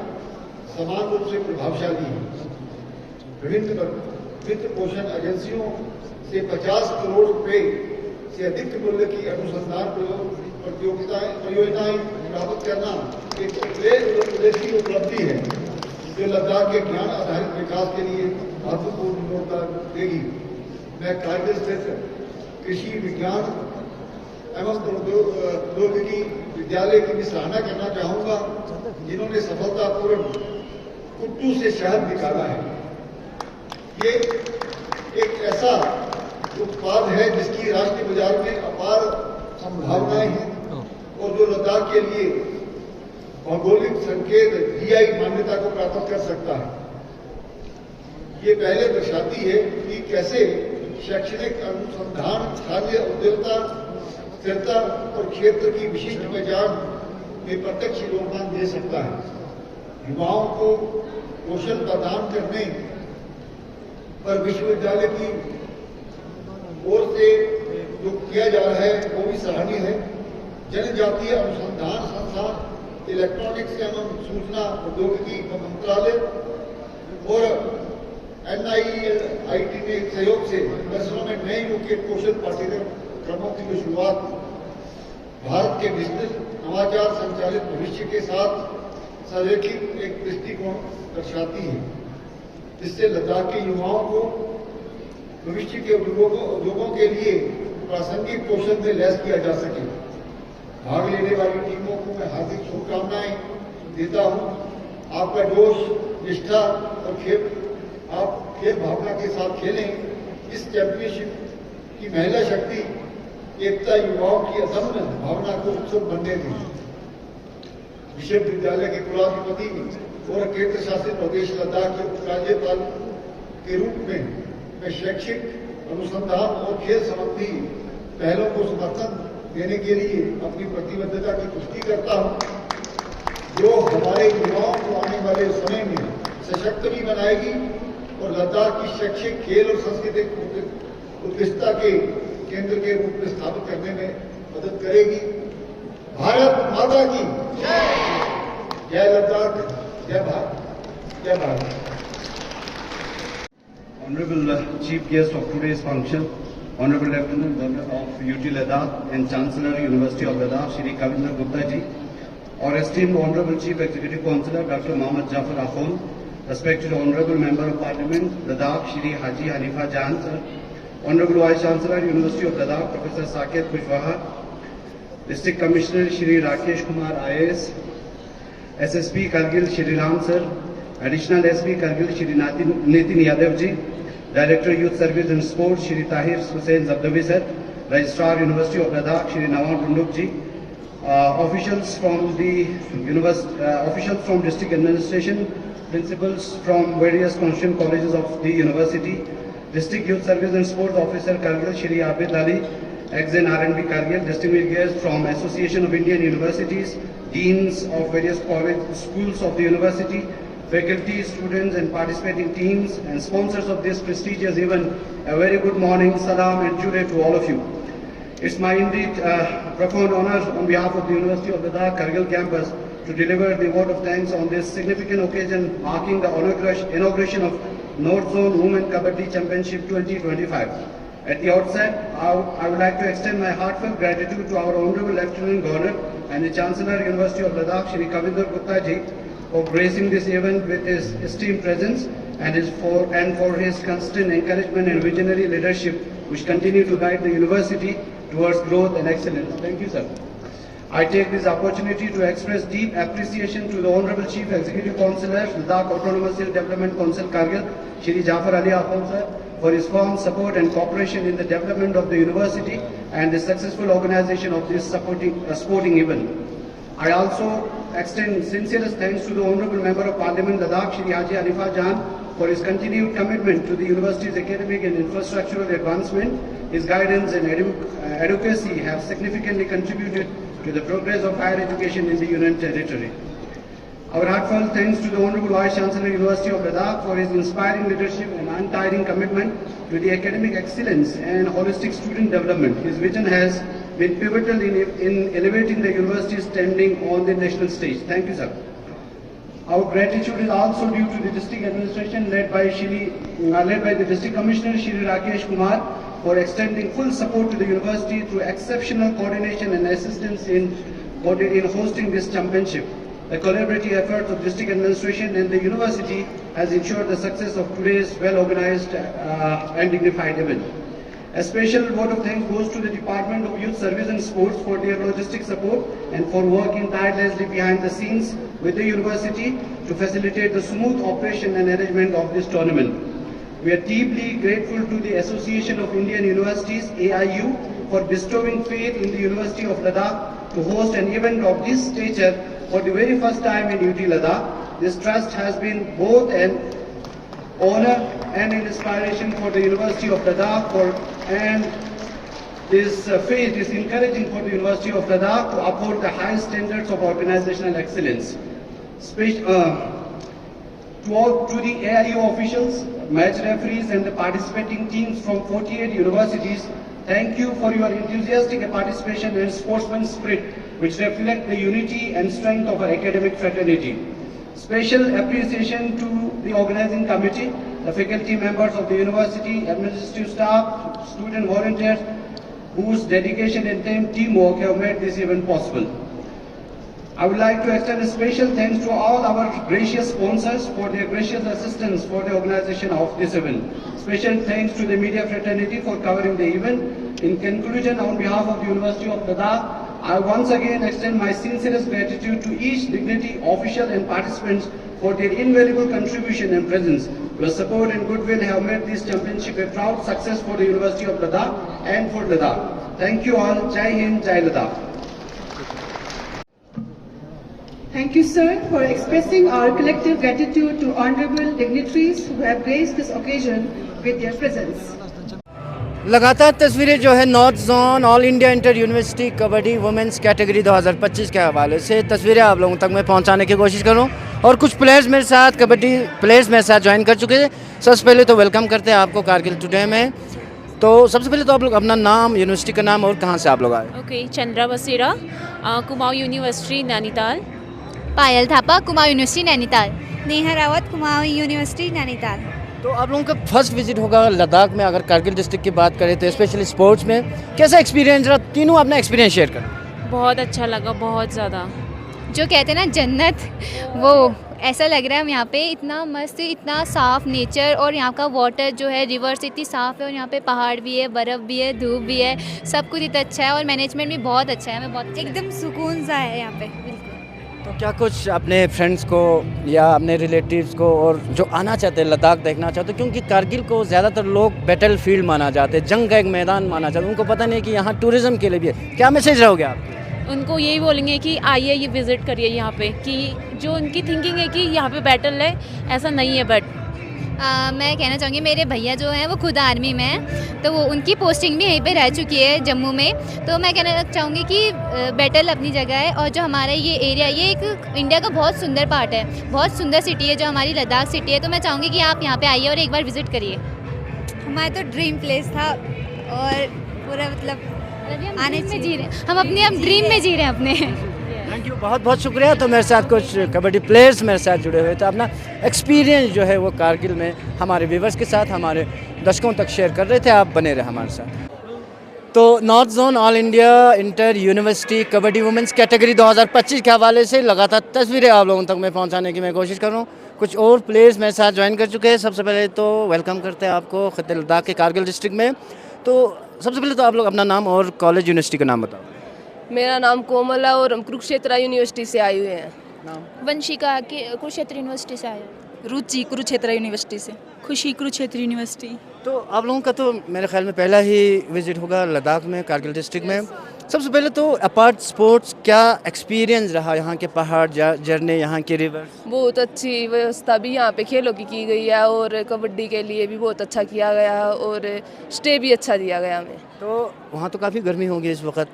समान रूप से प्रभावशाली हैं। विभिन्न वित्त पोषण एजेंसियों से 50 करोड़ रुपए से अधिक मूल्य की अनुसंधान परियोजनाएं प्राप्त करना एक उल्लेखनीय उपलब्धि है, जो लद्दाख के ज्ञान आधारित विकास के लिए महत्वपूर्ण योगदान देगी। मैं कारगिल स्थित कृषि विज्ञान एवं प्रौद्योगिकी विद्यालय की भी सराहना करना चाहूंगा, जिन्होंने सफलतापूर्वक कुट्टू से शहद निकाला है। ये एक ऐसा उत्पाद है जिसकी राष्ट्रीय बाजार में अपार संभावनाएं हैं और जो लद्दाख के लिए भौगोलिक संकेत GI मान्यता को प्राप्त कर सकता है। ये पहले दर्शाती है कि कैसे शैक्षणिक अनुसंधान स्थानीय उद्यमता, स्थिरता और क्षेत्र की विशिष्ट पहचान में प्रत्यक्ष योगदान दे सकता है। युवाओं को कौशल प्रदान करने पर विश्वविद्यालय की ओर से जो किया जा रहा है वो भी सराहनीय है। जनजातीय अनुसंधान संस्थान, इलेक्ट्रॉनिक्स एवं सूचना प्रौद्योगिकी मंत्रालय और NIEIT के सहयोग से दर्शनों में नए युग के कौशल पाठ्यक्रमों की जो शुरुआत भारत के डिजिटल नवाचार संचालित भविष्य के साथ संरेखित एक दृष्टिकोण दर्शाती है, जिससे लद्दाख के युवाओं को भविष्य के उद्योगों के लिए प्रासंगिक कौशल में लैस किया जा सके। भाग लेने वाली टीमों को मैं हार्दिक शुभकामनाएं देता हूं। आपका जोश, निष्ठा और आप खेल भावना के साथ खेलें। इस चैंपियनशिप की महिला शक्ति एकता युवाओं की अदम्य भावना को उत्सव बनने दें। विश्वविद्यालय के कुलाधिपति और केंद्र शासित प्रदेश लद्दाख के उपराज्यपाल के रूप में मैं शैक्षिक अनुसंधान और खेल संबंधी पहलों को समर्थन देने के लिए अपनी प्रतिबद्धता की पुष्टि करता हूं, जो हमारे युवाओं को आने वाले समय में सशक्त भी बनाएगी और लद्दाख की शैक्षिक, खेल और सांस्कृतिक उत्कृष्टता के केंद्र के रूप में स्थापित करने में मदद करेगी। भारत माता की जय लद्दाख, जय भारत, जय Bharat. Honorable Chief Guest of today's function, Honorable Lieutenant Governor of UT Ladakh and Chancellor University of Ladakh, Shri Kavinder Gupta ji, our esteemed Honorable Chief Executive Councillor Dr. Mohammad Jafar Akhund, respected Honorable Member of Parliament Ladakh, Shri Haji Hanifa Jan sir, Honorable Vice Chancellor University of Ladakh, Professor Saket Kushwaha, District Commissioner Shri Rakesh Kumar IAS, SSP Kargil Shri Ram sir, Additional SP Kargil Shri Nitin Yadav ji, Director Youth Service and Sports Shri Tahir Hussain Zabdawi sir, Registrar University of Ladakh Shri Nawan Tunduk ji, officials from the officials from district administration, principals from various constituent colleges of the university, District Youth Service and Sports Officer Kargil Shri Abid Ali, ex-N R&B Kargil, distinguished guests from Association of Indian Universities, deans of various schools of the university, faculty, students and participating teams and sponsors of this prestigious event, a very good morning, salam and jude to all of you. It's my indeed profound honor on behalf of the University of Ladakh Kargil campus to deliver the vote of thanks on this significant occasion marking the inauguration of North Zone Women Kabaddi Championship 2025. At the outset, I would like to extend my heartfelt gratitude to our Honorable Lieutenant Governor and the Chancellor University of Ladakh, Shri Kavinder Gupta ji, for gracing this event with his esteemed presence and for his constant encouragement and visionary leadership, which continue to guide the university towards growth and excellence. Thank you, sir. I take this opportunity to express deep appreciation to the Honorable Chief Executive Councillor, Ladakh Autonomous Hill Development Council Kargil, Shri Jafar Ali Akhund sir, for his firm support and cooperation in the development of the university and the successful organization of this sporting event. I also extend sincerest thanks to the Honorable Member of Parliament Ladakh, Shri Haji Hanifa Jan, for his continued commitment to the university's academic and infrastructural advancement. His guidance and advocacy have significantly contributed to the progress of higher education in the Union Territory. Our heartfelt thanks to the Honorable Vice Chancellor University of Ladakh for his inspiring leadership and untiring commitment to the academic excellence and holistic student development. His vision has been pivotal in elevating the university's standing on the national stage. Thank you, sir. Our gratitude is also due to the district administration led by the District Commissioner Shri Rakesh Kumar for extending full support to the university through exceptional coordination and assistance in hosting this championship. The collaborative efforts of district administration and the university has ensured the success of today's well-organized and dignified event. A special vote of thanks goes to the Department of Youth Service and Sports for their logistic support and for working tirelessly behind the scenes with the university to facilitate the smooth operation and arrangement of this tournament. We are deeply grateful to the Association of Indian Universities, AIU, for bestowing faith in the University of Ladakh to host an event of this stature for the very first time in UT Ladakh. This trust has been both an honor and an inspiration for the University of Ladakh and this faith is encouraging for the University of Ladakh to uphold the highest standards of organizational excellence. To the AIU officials, match referees and the participating teams from 48 universities, thank you for your enthusiastic participation and sportsman spirit which reflect the unity and strength of our academic fraternity. Special appreciation to the organizing committee, the faculty members of the university, administrative staff, student volunteers, whose dedication and teamwork have made this event possible. I would like to extend a special thanks to all our gracious sponsors for their gracious assistance for the organization of this event. Special thanks to the media fraternity for covering the event. In conclusion, on behalf of the University of Ladakh, I once again extend my sincerest gratitude to each dignitary, official and participants for their invaluable contribution and presence. Your support and goodwill have made this championship a proud success for the University of Ladakh and for Ladakh. Thank you all. Jai Hind, Jai Ladakh. Thank you, sir, for expressing our collective gratitude to honorable dignitaries who have graced this occasion with their presence. लगातार तस्वीरें जो है north zone all India inter university kabaddi women's category 2025 के हवाले से तस्वीरें आप लोगों तक मैं पहुंचाने की कोशिश कर रहा हूं और कुछ प्लेयर्स मेरे साथ कबड्डी प्लेयर्स मेरे साथ ज्वाइन कर चुके हैं। सबसे पहले तो वेलकम करते हैं आपको कारगिल टुडे में। तो सबसे पहले तो आप लोग अपना नाम, यूनिवर्सिटी का नाम और कहाँ से आप लोग आए? ओके, चंद्रा बसेरा, कुमाऊं यूनिवर्सिटी नैनीताल। पायल थापा, कुमाऊं यूनिवर्सिटी नैनीताल। नेहा रावत, कुमाऊं यूनिवर्सिटी नैनीताल। तो आप लोगों का फर्स्ट विजिट होगा लद्दाख में। अगर कारगिल डिस्ट्रिक्ट की बात करें तो स्पेशली स्पोर्ट्स में कैसा एक्सपीरियंस रहा? तीनों अपना एक्सपीरियंस शेयर करें। बहुत अच्छा लगा, बहुत ज़्यादा। जो कहते हैं ना जन्नत, वो ऐसा लग रहा है। हम यहाँ पे इतना मस्त, इतना साफ़ नेचर और यहाँ का वाटर जो है, रिवर्स इतनी साफ़ है और यहाँ पे पहाड़ भी है, बर्फ़ भी है, धूप भी है, सब कुछ इतना अच्छा है और मैनेजमेंट भी बहुत अच्छा है। हमें बहुत एकदम सुकून सा है यहाँ पे, बिल्कुल। तो क्या कुछ अपने फ्रेंड्स को या अपने रिलेटिव्स को और जो आना चाहते हैं लद्दाख देखना चाहते हैं, क्योंकि कारगिल को ज़्यादातर लोग बैटल फील्ड माना जाते हैं, जंग का एक मैदान माना जाता है, उनको पता नहीं कि यहाँ टूरिज़्म के लिए भी है। क्या मैसेज रहोगे आप? उनको यही बोलेंगे कि आइए, ये विज़िट करिए यहाँ पे, कि जो उनकी थिंकिंग है कि यहाँ पे बैटल है, ऐसा नहीं है। बट मैं कहना चाहूँगी, मेरे भैया जो हैं वो खुद आर्मी में हैं, तो वो उनकी पोस्टिंग भी यहीं पे रह चुकी है जम्मू में। तो मैं कहना चाहूँगी कि बैटल अपनी जगह है और जो हमारा ये एरिया, ये एक इंडिया का बहुत सुंदर पार्ट है, बहुत सुंदर सिटी है जो हमारी लद्दाख सिटी है। तो मैं चाहूँगी कि आप यहाँ पे आइए और एक बार विज़िट करिए। हमारा तो ड्रीम प्लेस था और पूरा मतलब आने में जी रहे हैं हम, अपने हम ड्रीम में जी रहे हैं अपने। थैंक यू, बहुत बहुत शुक्रिया। तो मेरे साथ कुछ कबड्डी प्लेयर्स मेरे साथ जुड़े हुए थे, अपना एक्सपीरियंस जो है वो कारगिल में हमारे व्यूवर्स के साथ, हमारे दर्शकों तक शेयर कर रहे थे। आप बने रहे हमारे साथ। तो north zone all India inter university kabaddi women's category 2025 के हवाले से लगातार तस्वीरें आप लोगों तक मैं पहुँचाने की मैं कोशिश कर रहा हूँ। कुछ और प्लेयर्स मेरे साथ ज्वाइन कर चुके हैं। सबसे पहले तो वेलकम करते हैं आपको खित्ते लद्दाख के कारगिल डिस्ट्रिक्ट में। तो सबसे पहले तो आप लोग अपना नाम और कॉलेज यूनिवर्सिटी का नाम बताओ। मेरा नाम कोमल है और हम कुरुक्षेत्र यूनिवर्सिटी से आए हुए हैं। वंशिका के कुरुक्षेत्र यूनिवर्सिटी से आए। रुचि कुरुक्षेत्र यूनिवर्सिटी से। खुशी कुरुक्षेत्र यूनिवर्सिटी। तो आप लोगों का तो मेरे ख्याल में पहला ही विजिट होगा लद्दाख में, कारगिल डिस्ट्रिक्ट में। सबसे पहले तो अपार्ट स्पोर्ट्स क्या एक्सपीरियंस रहा? यहाँ के पहाड़, झरने, यहाँ के रिवर? बहुत अच्छी व्यवस्था भी यहाँ पे खेलों की गई है और कबड्डी के लिए भी बहुत अच्छा किया गया है और स्टे भी अच्छा दिया गया हमें। तो वहाँ तो काफ़ी गर्मी होगी इस वक्त,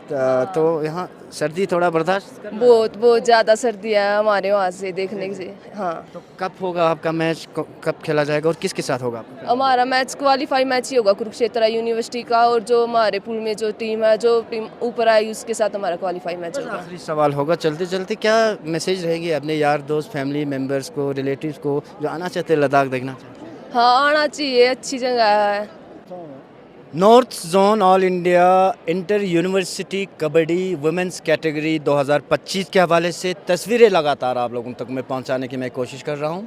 तो यहाँ सर्दी थोड़ा बर्दाश्त करना? बहुत ज़्यादा सर्दी है हमारे वहाँ से देखने से। हाँ। तो कब होगा आपका मैच, कब खेला जाएगा और किसके साथ होगा आपका? हमारा मैच क्वालिफाई मैच ही होगा कुरुक्षेत्र यूनिवर्सिटी का, और जो हमारे पूल में जो टीम है, जो टीम ऊपर आई, उसके साथ हमारा क्वालिफाई मैच होगा। आखिरी सवाल होगा चलते चलते, क्या मैसेज रहेगी अपने यार दोस्त, फैमिली मेम्बर्स को, रिलेटिव्स को जो आना चाहते हैं लद्दाख देखना चाहते हैं? हाँ, आना चाहिए, अच्छी जगह है। North zone all India inter university kabaddi women's category 2025 के हवाले से तस्वीरें लगातार आप लोगों तक मैं पहुंचाने की मैं कोशिश कर रहा हूं।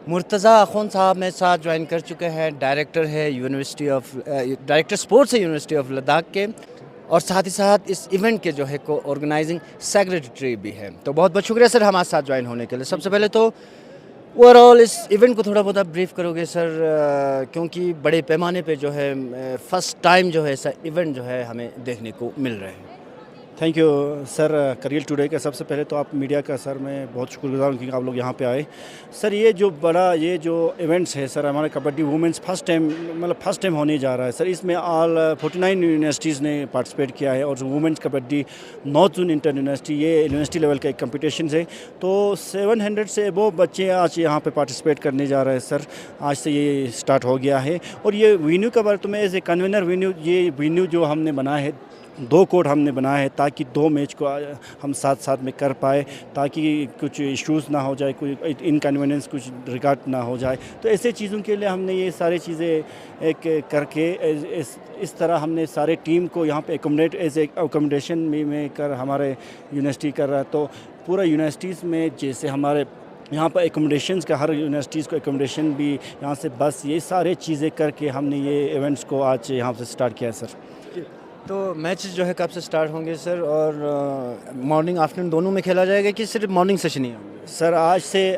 मुर्तज़ा अख़ुन साहब मेरे साथ ज्वाइन कर चुके हैं, डायरेक्टर है डायरेक्टर स्पोर्ट्स है यूनिवर्सिटी ऑफ लद्दाख के, और साथ ही साथ इस इवेंट के जो है को ऑर्गेनाइजिंग सेक्रेटरी भी है। तो बहुत बहुत शुक्रिया सर हमारे साथ ज्वाइन होने के लिए। सबसे पहले तो ओवरऑल इस इवेंट को थोड़ा बहुत आप ब्रीफ करोगे सर, क्योंकि बड़े पैमाने पे जो है फर्स्ट टाइम जो है ऐसा इवेंट जो है हमें देखने को मिल रहे हैं। Thank you sir. Kargil today का सबसे पहले तो आप मीडिया का सर मैं बहुत शुक्रगुजार हूँ कि आप लोग यहाँ पे आए। सर ये जो इवेंट्स है सर, हमारे कबड्डी वुमेंस फर्स्ट टाइम होने जा रहा है सर। इसमें ऑल 49 यूनिवर्सिटीज़ ने पार्टिसिपेट किया है और women's kabaddi north zone inter university, ये यूनिवर्सिटी लेवल का एक कम्पिटिशन है। तो 700 से अबोव बच्चे आज यहाँ पे पार्टिसिपेट करने जा रहे हैं सर। आज से ये स्टार्ट हो गया है। और ये वेन्यू का बारे तो मैं एज ए कन्वीनर वेन्यू, ये वेन्यू जो हमने बनाया है, 2 कोर्ट हमने बनाया है ताकि 2 मैच को हम साथ साथ में कर पाए, ताकि कुछ इश्यूज़ ना हो जाए, कोई इनकन्वीनियंस कुछ रिगार्ड ना हो जाए। तो ऐसे चीज़ों के लिए हमने ये सारी चीज़ें एक करके इस तरह हमने सारे टीम को यहाँ पे एकोमोडेट एज एकोमोडेशन में कर हमारे यूनिवर्सिटी कर रहा है। तो पूरा यूनिवर्सिटीज़ में जैसे हमारे यहाँ पर एकोमोडेशंस का, हर यूनिवर्सिटीज़ को एकोमोडेशन भी यहाँ से बस, ये सारे चीज़ें करके हमने ये इवेंट्स को आज यहाँ से स्टार्ट किया है सर। तो मैच जो है कब से स्टार्ट होंगे सर, और मॉर्निंग आफ्टरनून दोनों में खेला जाएगा कि सिर्फ मॉर्निंग सेशन ही होंगे? सर आज से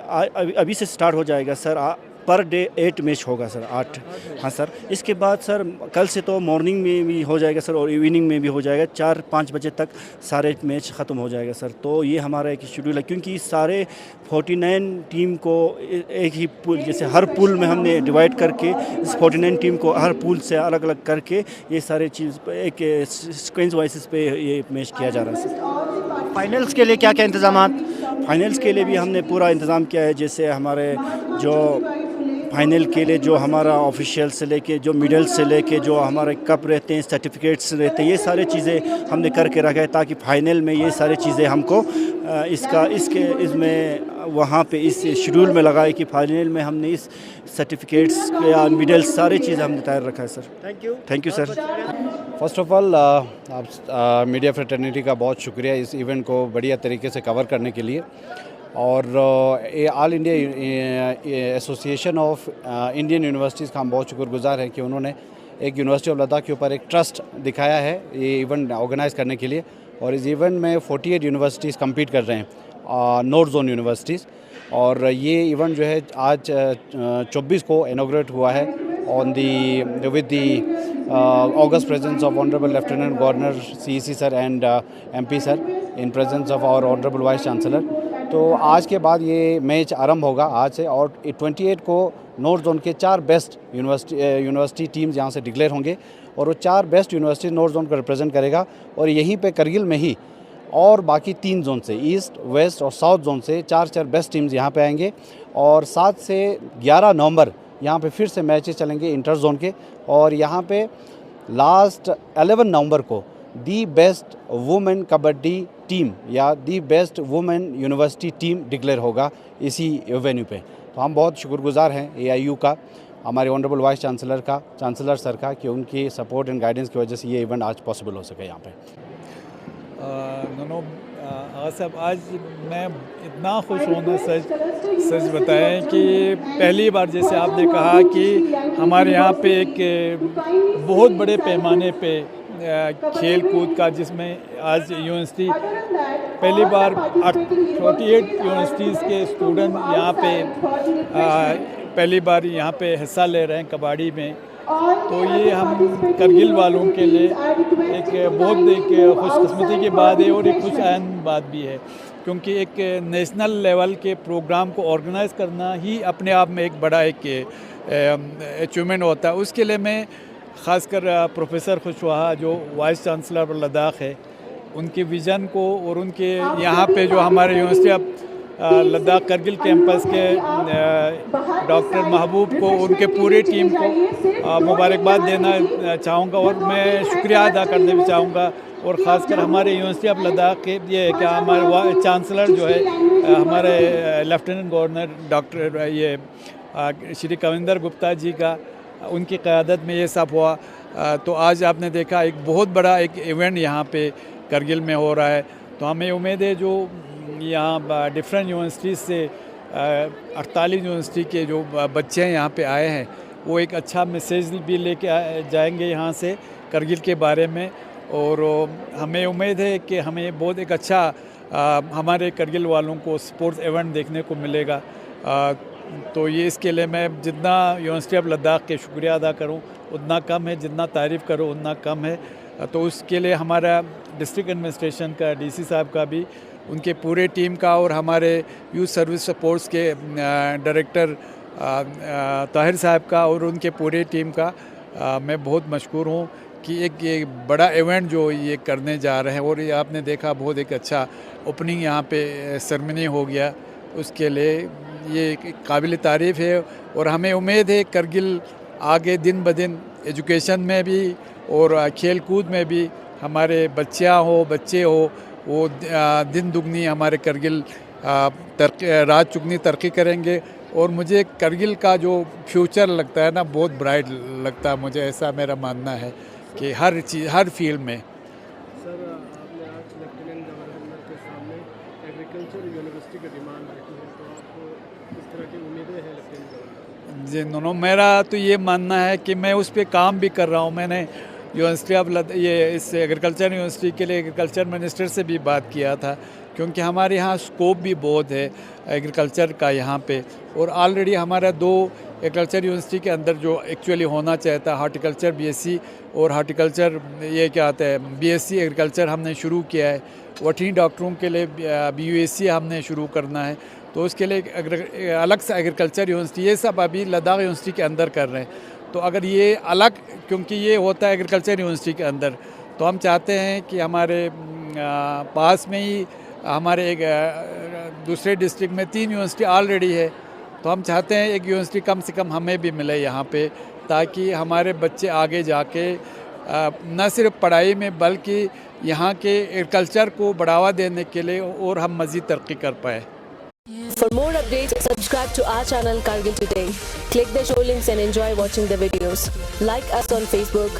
अभी से स्टार्ट हो जाएगा सर। पर डे 8 मैच होगा सर, 8। हाँ सर, इसके बाद सर कल से तो मॉर्निंग में भी हो जाएगा सर और इवनिंग में भी हो जाएगा। 4-5 बजे तक सारे मैच ख़त्म हो जाएगा सर। तो ये हमारा एक शेड्यूल है, क्योंकि सारे 49 टीम को एक ही पूल, जैसे हर पूल में हमने डिवाइड करके इस 49 टीम को हर पूल से अलग अलग करके ये सारे चीज़ एक सीक्वेंस वाइसिस पे ये मैच किया जा रहा है सर। फाइनल्स के लिए क्या क्या इंतजाम? फाइनल्स के लिए भी हमने पूरा इंतज़ाम किया है। जैसे हमारे जो फाइनल के लिए जो हमारा ऑफिशियल से लेके जो मेडल से लेके जो हमारे कप रहते हैं, सर्टिफिकेट्स रहते हैं, ये सारे चीज़ें हमने करके रखा है ताकि फाइनल में ये सारी चीज़ें हमको इसमें वहाँ पे इस शेड्यूल में लगाए कि फाइनल में हमने इस सर्टिफिकेट्स या मेडल सारी चीज़ें हमने तैयार रखा है sir. Thank you sir. First of all आप मीडिया फ्रेटर्निटी का बहुत शुक्रिया इस इवेंट को बढ़िया तरीके से कवर करने के लिए। और all India association of Indian universities का हम बहुत शुक्रगुजार हैं कि उन्होंने एक यूनिवर्सिटी ऑफ लद्दाख के ऊपर एक ट्रस्ट दिखाया है ये इवेंट ऑर्गेनाइज़ करने के लिए। और इस इवेंट में 48 यूनिवर्सिटीज़ कम्पीट कर रहे हैं, नॉर्थ जोन यूनिवर्सिटीज़। और ये इवेंट जो है आज 24 को इनॉग्रेट हुआ है on the with the august presence of honourable lieutenant governor CEC sir and MP sir in presence of our honourable vice chancellor. तो आज के बाद ये मैच आरंभ होगा आज से, और 28 को नॉर्थ जोन के 4 बेस्ट यूनिवर्सिटी टीम्स यहाँ से डिक्लेयर होंगे और वो 4 बेस्ट यूनिवर्सिटी नॉर्थ जोन को रिप्रेजेंट करेगा। और यहीं पे करगिल में ही और बाकी 3 जोन से, ईस्ट, वेस्ट और साउथ जोन से 4 बेस्ट टीम्स यहाँ पे आएंगे। और 7 से 11 नवंबर यहाँ पे फिर से मैचेस चलेंगे इंटर जोन के। और यहाँ पे लास्ट 11 नवंबर को the best women kabaddi team या the best women university team declare होगा इसी वेन्यू पे। तो हम बहुत शुक्रगुजार हैं AIU का, हमारे ऑनरेबल वाइस चांसलर सर का, कि उनकी सपोर्ट एंड गाइडेंस की वजह से ये इवेंट आज पॉसिबल हो सके यहाँ पे। सब आज मैं इतना खुश हूँ, सच बताएं कि पहली बार जैसे आपने कहा कि हमारे यहाँ पे एक बहुत बड़े पैमाने पे खेल कूद का, जिसमें आज यूनिवर्सिटी पहली बार 48 यूनिवर्सिटीज़ के स्टूडेंट यहाँ पे पहली बार यहाँ पे हिस्सा ले रहे हैं कबड्डी में। तो ये हम करगिल वालों के लिए एक बहुत एक खुशकिस्मती की बात है और एक खुश आयन बात भी है, क्योंकि एक नेशनल लेवल के प्रोग्राम को ऑर्गेनाइज़ करना ही अपने आप में एक बड़ा एक अचीवमेंट होता है। उसके लिए मैं ख़ासकर प्रोफेसर खुशवाहा जो वाइस चांसलर लद्दाख है, उनके विज़न को और उनके यहाँ पे जो हमारे university of Ladakh Kargil campus के डॉक्टर महबूब को, उनके पूरे टीम को मुबारकबाद देना चाहूँगा और मैं शुक्रिया अदा करना भी चाहूँगा। और ख़ासकर हमारे यूनिवर्सिटी ऑफ लद्दाख के ये है कि हमारे चांसलर जो है हमारे लेफ्टिनेंट गवर्नर डॉक्टर ये श्री कविंदर गुप्ता जी का, उनकी क़यादत में ये सब हुआ। तो आज आपने देखा एक बहुत बड़ा एक इवेंट यहाँ पे करगिल में हो रहा है। तो हमें उम्मीद है जो यहाँ डिफरेंट यूनिवर्सिटीज़ से 48 यूनिवर्सिटी के जो बच्चे यहाँ पे आए हैं, वो एक अच्छा मैसेज भी लेके जाएंगे यहाँ से करगिल के बारे में। और हमें उम्मीद है कि हमें बहुत एक अच्छा हमारे करगिल वालों को स्पोर्ट्स इवेंट देखने को मिलेगा। तो ये इसके लिए मैं जितना यूनिवर्सिटी ऑफ लद्दाख के शुक्रिया अदा करूं उतना कम है, जितना तारीफ़ करूं उतना कम है। तो उसके लिए हमारा डिस्ट्रिक्ट एडमिनिस्ट्रेशन का, DC साहब का भी, उनके पूरे टीम का और हमारे यूथ सर्विस सपोर्ट्स के डायरेक्टर ताहिर साहब का और उनके पूरे टीम का मैं बहुत मशकूर हूँ कि एक ये बड़ा इवेंट जो ये करने जा रहे हैं। और ये आपने देखा बहुत एक अच्छा ओपनिंग यहाँ पे सेरेमनी हो गया, उसके लिए ये काबिल तारीफ़ है। और हमें उम्मीद है करगिल आगे दिन ब दिन एजुकेशन में भी और खेल कूद में भी हमारे बच्चे हो वो दिन दुगनी हमारे करगिल रात चुगनी तरक्की करेंगे। और मुझे करगिल का जो फ्यूचर लगता है ना, बहुत ब्राइट लगता है मुझे, ऐसा मेरा मानना है कि हर चीज़ हर फील्ड में। सर आपने आज लेफ्टिनेंट गवर्नर के सामने एग्रीकल्चर यूनिवर्सिटी की डिमांड रखी है, तो आपको किस तरह की उम्मीदें हैं लेफ्टिनेंट गवर्नर? जी मेरा तो ये मानना है कि मैं उस पर काम भी कर रहा हूँ। मैंने यूनिवर्सिटी ऑफ ये इस एग्रीकल्चर यूनिवर्सिटी के लिए एग्रीकल्चर मिनिस्टर से भी बात किया था, क्योंकि हमारे यहाँ स्कोप भी बहुत है एग्रीकल्चर का यहाँ पे। और ऑलरेडी हमारा 2 एग्रीकल्चर यूनिवर्सिटी के अंदर जो एक्चुअली होना चाहता है, हार्टिकल्चर बीएससी और हार्टिकल्चर ये क्या आता है बीएससी एग्रीकल्चर हमने शुरू किया है। वठी डॉक्टरों के लिए बीयूएससी हमने शुरू करना है, तो उसके लिए अलग से एग्रीकल्चर यूनिवर्सिटी, ये सब अभी लद्दाख यूनिवर्सिटी के अंदर कर रहे हैं। तो अगर ये अलग, क्योंकि ये होता है एग्रीकल्चर यूनिवर्सिटी के अंदर, तो हम चाहते हैं कि हमारे पास में ही हमारे एक दूसरे डिस्ट्रिक्ट में 3 यूनिवर्सिटी ऑलरेडी है, तो हम चाहते हैं एक यूनिवर्सिटी कम से कम हमें भी मिले यहाँ पे, ताकि हमारे बच्चे आगे जाके न सिर्फ पढ़ाई में बल्कि यहाँ के एग्रीकल्चर को बढ़ावा देने के लिए और हम मज़ीद तरक्की कर पाए। For more updates, subscribe to our channel Kargil Today. Click the show links and enjoy watching the videos. Like us on Facebook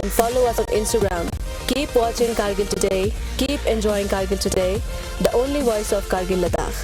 and follow us on Instagram. Keep watching Kargil Today. Keep enjoying Kargil Today, the only voice of Kargil Ladakh.